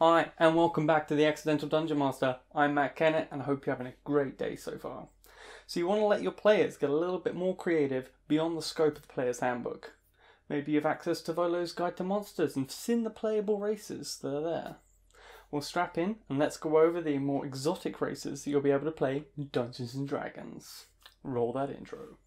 Hi, and welcome back to the Accidental Dungeon Master. I'm Matt Kennett, and I hope you're having a great day so far. So you want to let your players get a little bit more creative beyond the scope of the player's handbook. Maybe you have access to Volo's Guide to Monsters and seen the playable races that are there. Well, strap in and let's go over the more exotic races that you'll be able to play in Dungeons & Dragons. Roll that intro.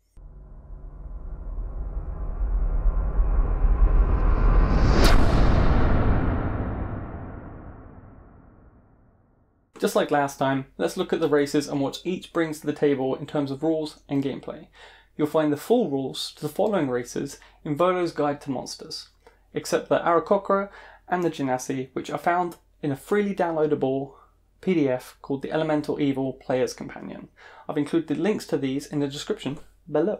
Just like last time, let's look at the races and what each brings to the table in terms of rules and gameplay. You'll find the full rules to the following races in Volo's Guide to Monsters, except the Aarakocra and the Genasi, which are found in a freely downloadable PDF called the Elemental Evil Player's Companion. I've included links to these in the description below.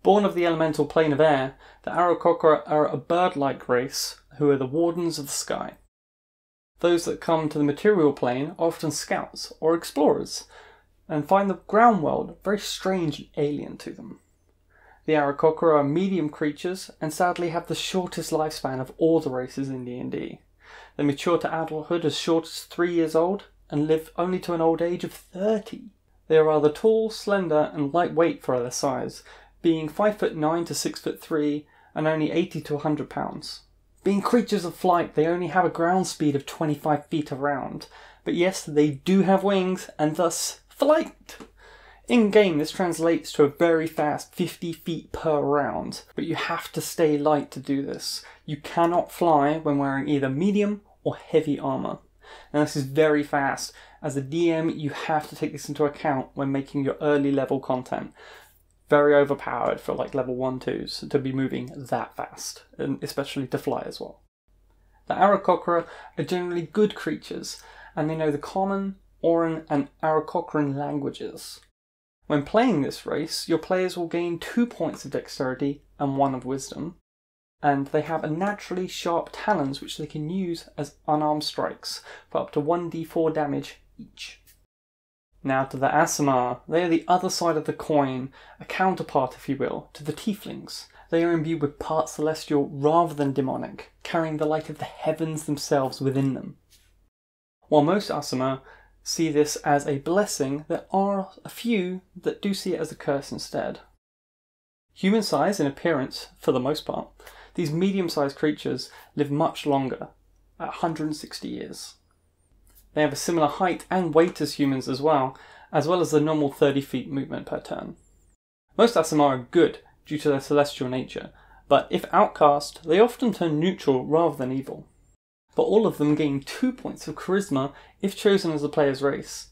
Born of the elemental plane of air, the Aarakocra are a bird-like race who are the Wardens of the Sky. Those that come to the material plane are often scouts or explorers, and find the ground world very strange and alien to them. The Aarakocra are medium creatures and sadly have the shortest lifespan of all the races in D&D. They mature to adulthood as short as 3 years old and live only to an old age of 30. They are rather tall, slender and lightweight for their size, being 5'9" to 6'3" and only 80 to 100 pounds. Being creatures of flight, they only have a ground speed of 25 feet around, but yes, they do have wings and thus flight. In game, this translates to a very fast 50 feet per round, but you have to stay light to do this. You cannot fly when wearing either medium or heavy armor. Now this is very fast. As a DM, you have to take this into account when making your early level content. Very overpowered for like level 1-2s to be moving that fast, and especially to fly as well. The Aarakocra are generally good creatures, and they know the Common, Auran and Aarakocran languages. When playing this race, your players will gain 2 points of dexterity and 1 of wisdom, and they have a naturally sharp talons which they can use as unarmed strikes for up to 1d4 damage each. Now to the Aasimar. They are the other side of the coin, a counterpart if you will, to the Tieflings. They are imbued with part celestial rather than demonic, carrying the light of the heavens themselves within them. While most Aasimar see this as a blessing, there are a few that do see it as a curse instead. Human size in appearance, for the most part, these medium-sized creatures live much longer, at 160 years. They have a similar height and weight as humans as well as the normal 30 feet movement per turn. Most Aasimar are good due to their celestial nature, but if outcast, they often turn neutral rather than evil. But all of them gain 2 points of charisma if chosen as a player's race.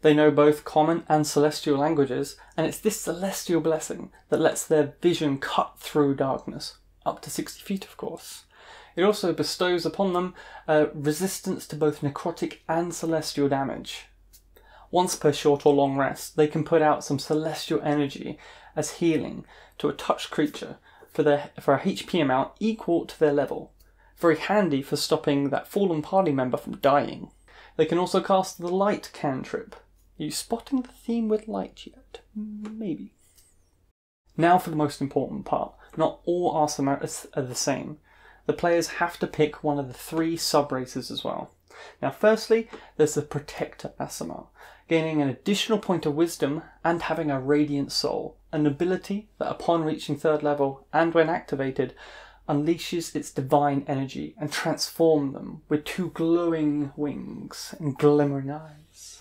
They know both common and celestial languages, and it's this celestial blessing that lets their vision cut through darkness, up to 60 feet of course. It also bestows upon them resistance to both necrotic and celestial damage. Once per short or long rest, they can put out some celestial energy as healing to a touched creature for a HP amount equal to their level. Very handy for stopping that fallen party member from dying. They can also cast the light cantrip. Are you spotting the theme with light yet? Maybe. Now for the most important part. Not all Aasimar are the same. The players have to pick one of the 3 sub-races as well. Now firstly, there's the Protector Aasimar, gaining an additional point of wisdom and having a Radiant Soul, an ability that upon reaching 3rd level and when activated, unleashes its divine energy and transforms them with 2 glowing wings and glimmering eyes.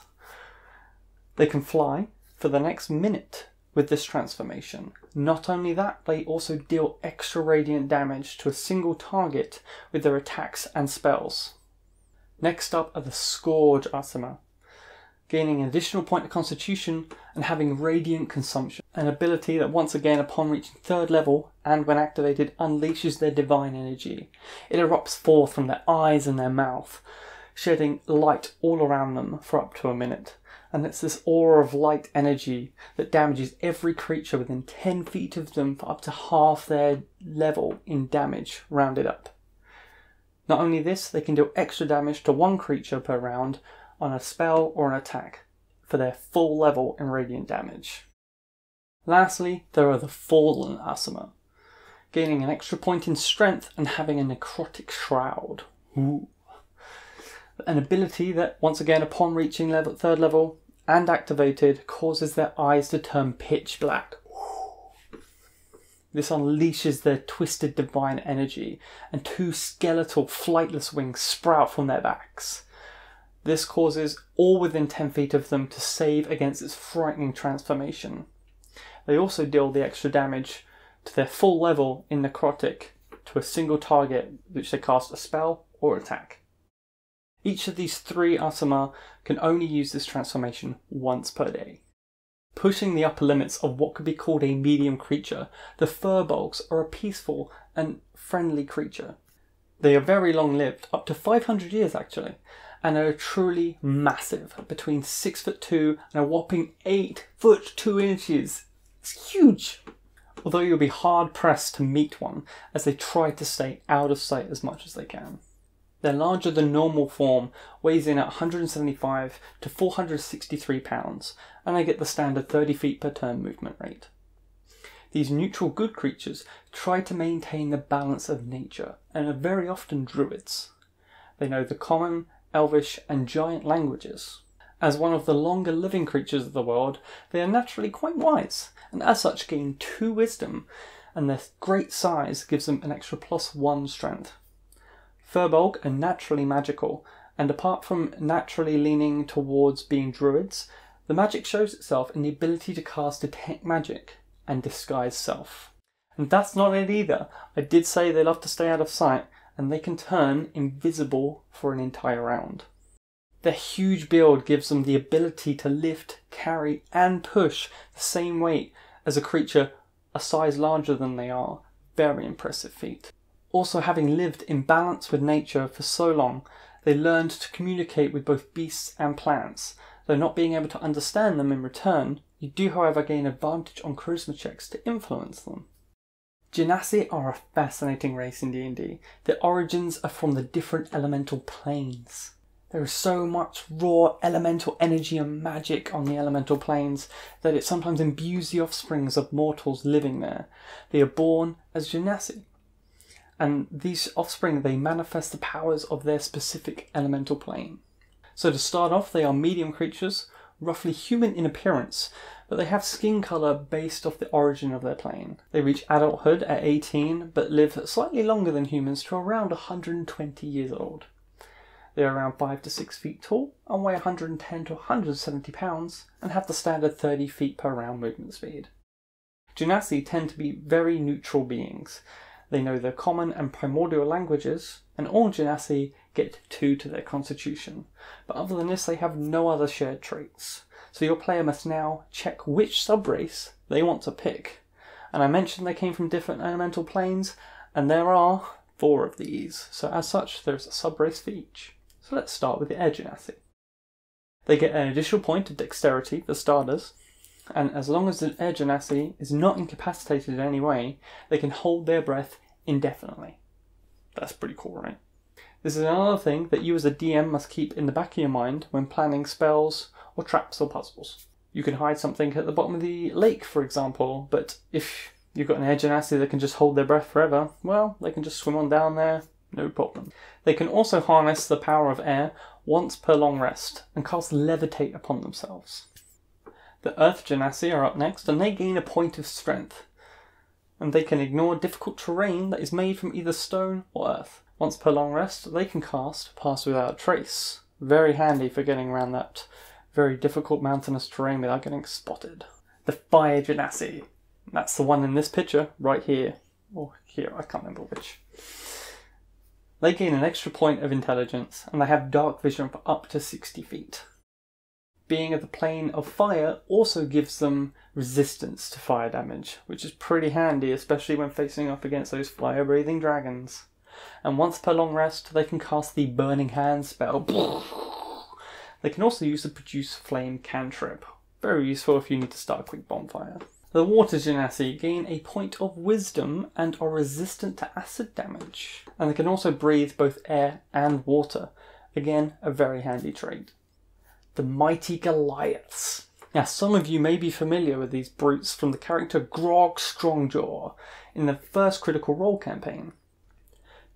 They can fly for the next minute with this transformation. Not only that, they also deal extra radiant damage to a single target with their attacks and spells. Next up are the Scourge Aasimar, gaining an additional point of constitution and having radiant consumption, an ability that once again upon reaching 3rd level and when activated unleashes their divine energy. It erupts forth from their eyes and their mouth, shedding light all around them for up to a minute. And it's this aura of light energy that damages every creature within 10 feet of them for up to half their level in damage, rounded up. Not only this, they can deal extra damage to 1 creature per round on a spell or an attack for their full level in radiant damage. Lastly, there are the Fallen Aasimar, gaining an extra point in strength and having a necrotic shroud. Ooh. An ability that, once again, upon reaching third level and activated, causes their eyes to turn pitch black. This unleashes their twisted divine energy, and 2 skeletal flightless wings sprout from their backs. This causes all within 10 feet of them to save against its frightening transformation. They also deal the extra damage to their full level in necrotic to a single target which they cast a spell or attack. Each of these 3 Asama can only use this transformation once per day. Pushing the upper limits of what could be called a medium creature, the Furbolgs are a peaceful and friendly creature. They are very long-lived, up to 500 years actually, and are truly massive, between 6'2" and a whopping 8 foot 2 inches. It's huge! Although you'll be hard-pressed to meet one, as they try to stay out of sight as much as they can. Their larger than normal form weighs in at 175 to 463 pounds, and they get the standard 30 feet per turn movement rate. These neutral good creatures try to maintain the balance of nature, and are very often druids. They know the common, elvish and giant languages. As one of the longer living creatures of the world, they are naturally quite wise, and as such gain 2 wisdom, and their great size gives them an extra +1 strength. Furbolg are naturally magical, and apart from naturally leaning towards being druids, the magic shows itself in the ability to cast Detect Magic and Disguise Self. And that's not it either. I did say they love to stay out of sight, and they can turn invisible for an entire round. Their huge build gives them the ability to lift, carry and push the same weight as a creature a size larger than they are. Very impressive feat. Also, having lived in balance with nature for so long, they learned to communicate with both beasts and plants. Though not being able to understand them in return, you do however gain advantage on charisma checks to influence them. Genasi are a fascinating race in D&D. Their origins are from the different elemental planes. There is so much raw elemental energy and magic on the elemental planes that it sometimes imbues the offsprings of mortals living there. They are born as Genasi, and these offspring, they manifest the powers of their specific elemental plane. So to start off, they are medium creatures, roughly human in appearance, but they have skin colour based off the origin of their plane. They reach adulthood at 18, but live slightly longer than humans to around 120 years old. They are around 5 to 6 feet tall and weigh 110 to 170 pounds and have the standard 30 feet per round movement speed. Genasi tend to be very neutral beings. They know their common and primordial languages, and all Genasi get 2 to their constitution. But other than this, they have no other shared traits. So your player must now check which subrace they want to pick. And I mentioned they came from different elemental planes, and there are 4 of these. So as such, there's a subrace for each. So let's start with the Air Genasi. They get an additional point of dexterity for starters, and as long as the Air Genasi is not incapacitated in any way, they can hold their breath indefinitely. That's pretty cool, right? This is another thing that you as a DM must keep in the back of your mind when planning spells or traps or puzzles. You can hide something at the bottom of the lake, for example, but if you've got an Air Genasi that can just hold their breath forever, well, they can just swim on down there, no problem. They can also harness the power of air once per long rest and cast Levitate upon themselves. The Earth Genasi are up next, and they gain a point of strength, and they can ignore difficult terrain that is made from either stone or earth. Once per long rest, they can cast Pass Without a Trace. Very handy for getting around that very difficult mountainous terrain without getting spotted. The Fire Genasi. That's the one in this picture, right here. Or here, I can't remember which. They gain an extra point of intelligence, and they have dark vision for up to 60 feet. Being of the plane of fire also gives them resistance to fire damage, which is pretty handy, especially when facing up against those fire-breathing dragons. And once per long rest, they can cast the Burning Hand spell. They can also use the Produce Flame cantrip. Very useful if you need to start a quick bonfire. The Water Genasi gain a point of wisdom and are resistant to acid damage. And they can also breathe both air and water. Again, a very handy trait. The Mighty Goliaths. Now, some of you may be familiar with these brutes from the character Grog Strongjaw in the first Critical Role campaign.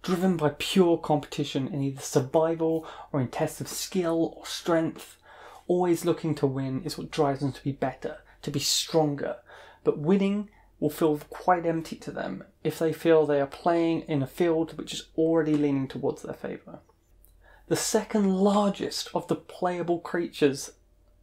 driven by pure competition in either survival or in tests of skill or strength. Always looking to win is what drives them to be better, to be stronger. But winning will feel quite empty to them if they feel they are playing in a field which is already leaning towards their favour. The second largest of the playable creatures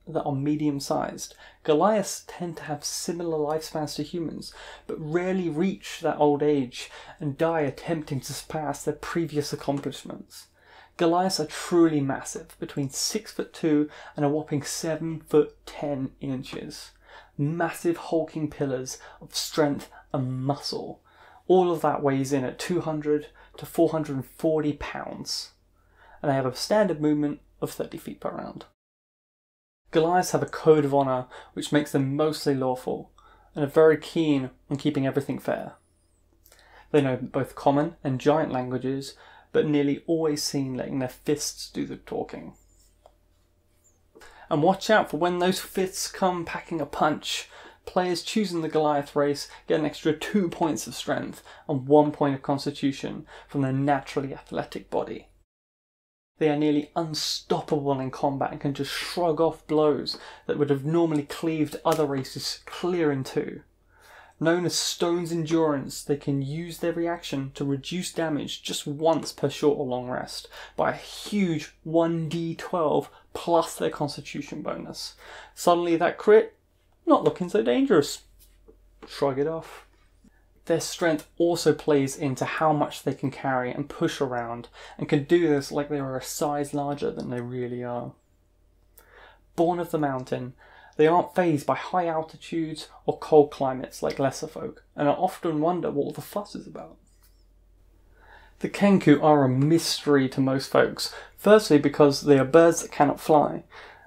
that are medium-sized, Goliaths tend to have similar lifespans to humans, but rarely reach that old age and die attempting to surpass their previous accomplishments. Goliaths are truly massive, between 6'2" and a whopping 7'10". Massive hulking pillars of strength and muscle. All of that weighs in at 200 to 440 pounds. And they have a standard movement of 30 feet per round. Goliaths have a code of honour which makes them mostly lawful, and are very keen on keeping everything fair. They know both common and giant languages, but nearly always seen letting their fists do the talking. And watch out for when those fists come packing a punch. Players choosing the Goliath race get an extra 2 points of strength and 1 point of constitution from their naturally athletic body. They are nearly unstoppable in combat and can just shrug off blows that would have normally cleaved other races clear in two. Known as Stone's Endurance, they can use their reaction to reduce damage just once per short or long rest by a huge 1d12 plus their constitution bonus. Suddenly that crit, not looking so dangerous. Shrug it off. Their strength also plays into how much they can carry and push around, and can do this like they are a size larger than they really are. Born of the mountain, they aren't fazed by high altitudes or cold climates like lesser folk, and I often wonder what all the fuss is about. The kenku are a mystery to most folks, firstly because they are birds that cannot fly,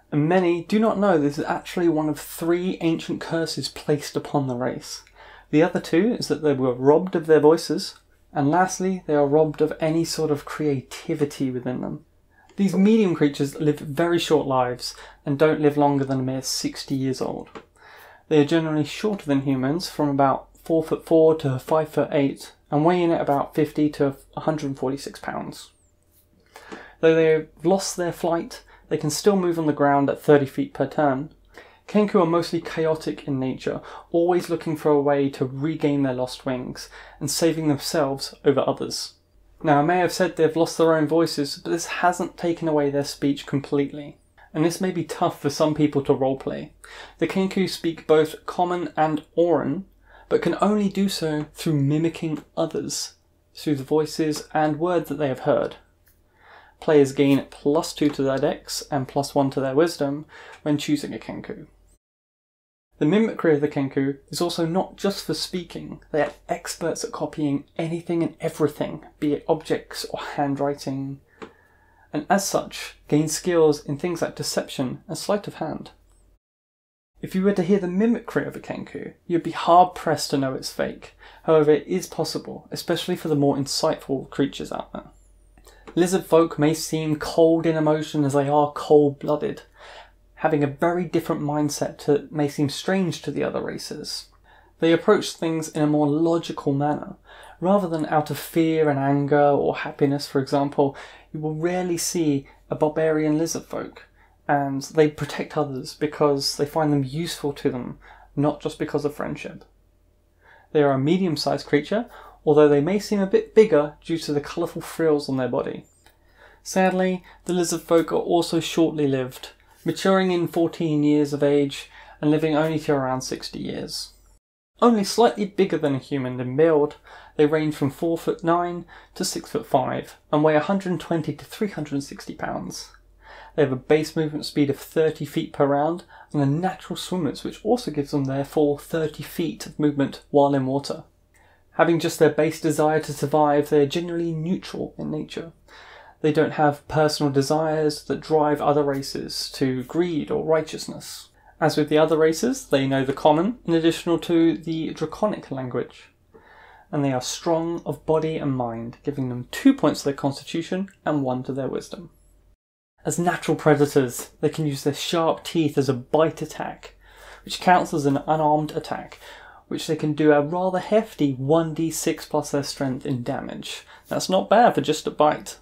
and many do not know this is actually one of 3 ancient curses placed upon the race. The other 2 is that they were robbed of their voices, and lastly they are robbed of any sort of creativity within them. These medium creatures live very short lives and don't live longer than a mere 60 years old. They are generally shorter than humans, from about 4'4" to 5'8", and weigh in at about 50 to 146 pounds. Though they have lost their flight, they can still move on the ground at 30 feet per turn. Kenku are mostly chaotic in nature, always looking for a way to regain their lost wings, and saving themselves over others. Now I may have said they've lost their own voices, but this hasn't taken away their speech completely. And this may be tough for some people to roleplay. The Kenku speak both Common and Auran, but can only do so through mimicking others, through the voices and words that they have heard. Players gain +2 to their dex and +1 to their wisdom when choosing a Kenku. The mimicry of the Kenku is also not just for speaking. They are experts at copying anything and everything, be it objects or handwriting, and as such gain skills in things like deception and sleight of hand. If you were to hear the mimicry of a Kenku, you'd be hard pressed to know it's fake. However, it is possible, especially for the more insightful creatures out there. Lizard folk may seem cold in emotion as they are cold-blooded, having a very different mindset that may seem strange to the other races. They approach things in a more logical manner. Rather than out of fear and anger or happiness, for example, you will rarely see a barbarian lizard folk, and they protect others because they find them useful to them, not just because of friendship. They are a medium-sized creature, although they may seem a bit bigger due to the colourful frills on their body. Sadly, the lizard folk are also shortly lived, maturing in 14 years of age and living only to around 60 years. Only slightly bigger than a human in build, they range from 4'9" to 6'5" and weigh 120 to 360 pounds. They have a base movement speed of 30 feet per round and are natural swimmers, which also gives them their full 30 feet of movement while in water. Having just their base desire to survive, they are generally neutral in nature. They don't have personal desires that drive other races to greed or righteousness. As with the other races, they know the Common in addition to the Draconic language. And they are strong of body and mind, giving them 2 points to their constitution and 1 to their wisdom. As natural predators, they can use their sharp teeth as a bite attack, which counts as an unarmed attack, which they can do a rather hefty 1d6 plus their strength in damage. That's not bad for just a bite.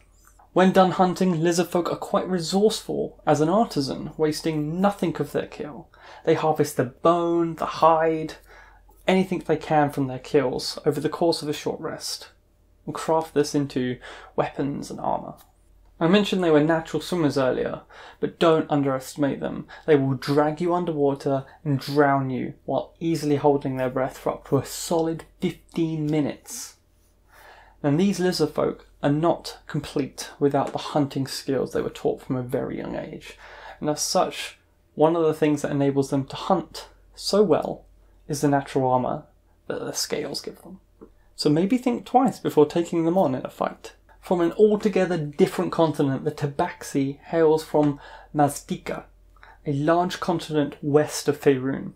When done hunting, lizardfolk are quite resourceful as an artisan, wasting nothing of their kill. They harvest the bone, the hide, anything they can from their kills over the course of a short rest, and craft this into weapons and armour. I mentioned they were natural swimmers earlier, but don't underestimate them. They will drag you underwater and drown you while easily holding their breath for up to a solid 15 minutes. And these lizardfolk are not complete without the hunting skills they were taught from a very young age. And as such, one of the things that enables them to hunt so well is the natural armour that their scales give them. So maybe think twice before taking them on in a fight. From an altogether different continent, the tabaxi hails from Maztica, a large continent west of Faerun.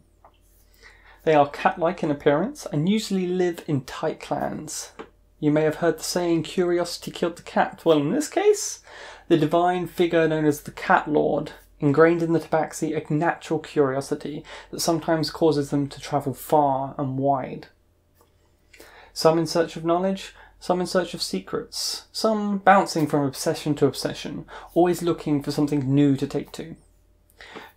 They are cat-like in appearance and usually live in tight clans. You may have heard the saying, curiosity killed the cat. Well, in this case, the divine figure known as the Cat Lord, ingrained in the tabaxi a natural curiosity that sometimes causes them to travel far and wide. Some in search of knowledge, some in search of secrets, some bouncing from obsession to obsession, always looking for something new to take to.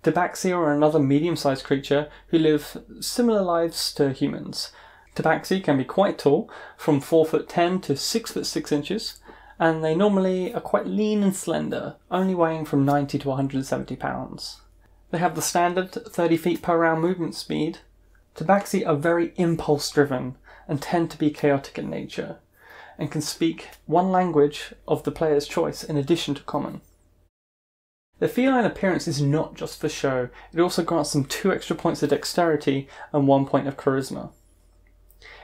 Tabaxi are another medium-sized creature who live similar lives to humans. Tabaxi can be quite tall, from 4'10" to 6'6" inches, and they normally are quite lean and slender, only weighing from 90 to 170 pounds. They have the standard 30 feet per round movement speed. Tabaxi are very impulse-driven and tend to be chaotic in nature, and can speak one language of the player's choice in addition to common. Their feline appearance is not just for show, it also grants them 2 extra points of dexterity and 1 point of charisma.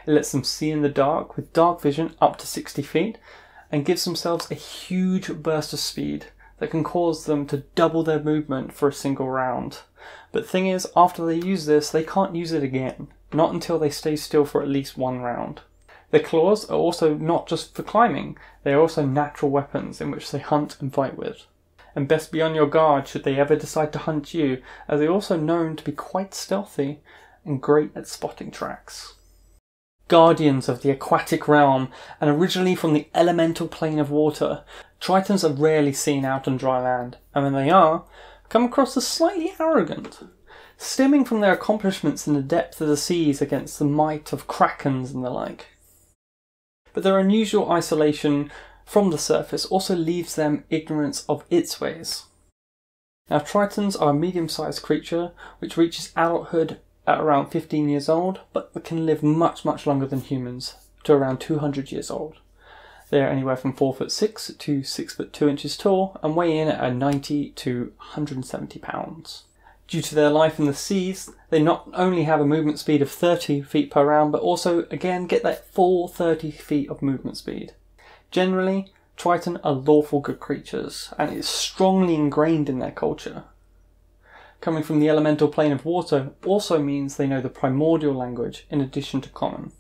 It lets them see in the dark with dark vision up to 60 feet and gives themselves a huge burst of speed that can cause them to double their movement for a single round. But thing is, after they use this, they can't use it again, not until they stay still for at least 1 round. Their claws are also not just for climbing, they are also natural weapons in which they hunt and fight with. And best be on your guard should they ever decide to hunt you, as they are also known to be quite stealthy and great at spotting tracks. Guardians of the aquatic realm, and originally from the elemental plane of water, Tritons are rarely seen out on dry land, and when they are, come across as slightly arrogant, stemming from their accomplishments in the depth of the seas against the might of krakens and the like. But their unusual isolation from the surface also leaves them ignorance of its ways. Now, Tritons are a medium-sized creature which reaches adulthood at around 15 years old, but can live much longer than humans, to around 200 years old. They are anywhere from 4'6" to 6'2" inches tall, and weigh in at 90 to 170 pounds. Due to their life in the seas, they not only have a movement speed of 30 feet per round, but also, again, get that full 30 feet of movement speed. Generally, Triton are lawful good creatures, and it is strongly ingrained in their culture. Coming from the elemental plane of water also means they know the primordial language in addition to common.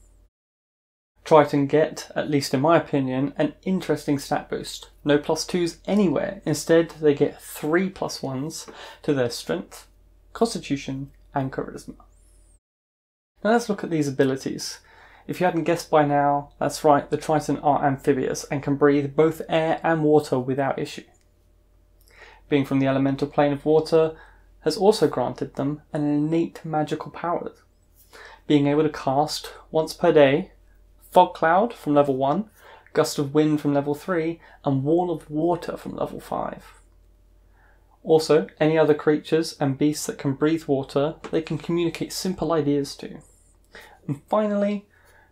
Triton get, at least in my opinion, an interesting stat boost. No +2s anywhere, instead they get 3 +1s to their strength, constitution and charisma. Now let's look at these abilities. If you hadn't guessed by now, that's right, the Triton are amphibious and can breathe both air and water without issue. Being from the elemental plane of water has also granted them an innate magical power. Being able to cast once per day, Fog Cloud from level 1, Gust of Wind from level 3, and Wall of Water from level 5. Also, any other creatures and beasts that can breathe water, they can communicate simple ideas to. And finally,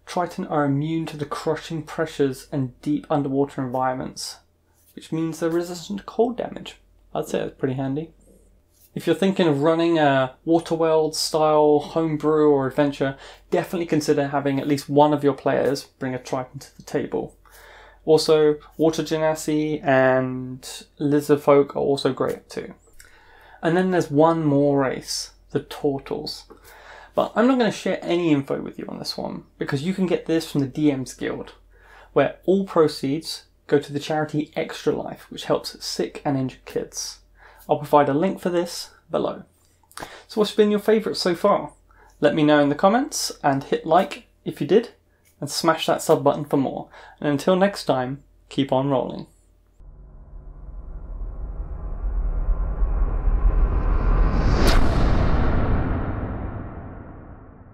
Triton are immune to the crushing pressures and deep underwater environments, which means they're resistant to cold damage. I'd say that's pretty handy. If you're thinking of running a Waterworld style homebrew or adventure, definitely consider having at least one of your players bring a Triton to the table. Also, Water Genasi and Lizard Folk are also great too. And then there's one more race, the Turtles. But I'm not going to share any info with you on this one, because you can get this from the DM's Guild, where all proceeds go to the charity Extra Life, which helps sick and injured kids. I'll provide a link for this below. So what's been your favourite so far? Let me know in the comments and hit like if you did, and smash that sub button for more. And until next time, keep on rolling.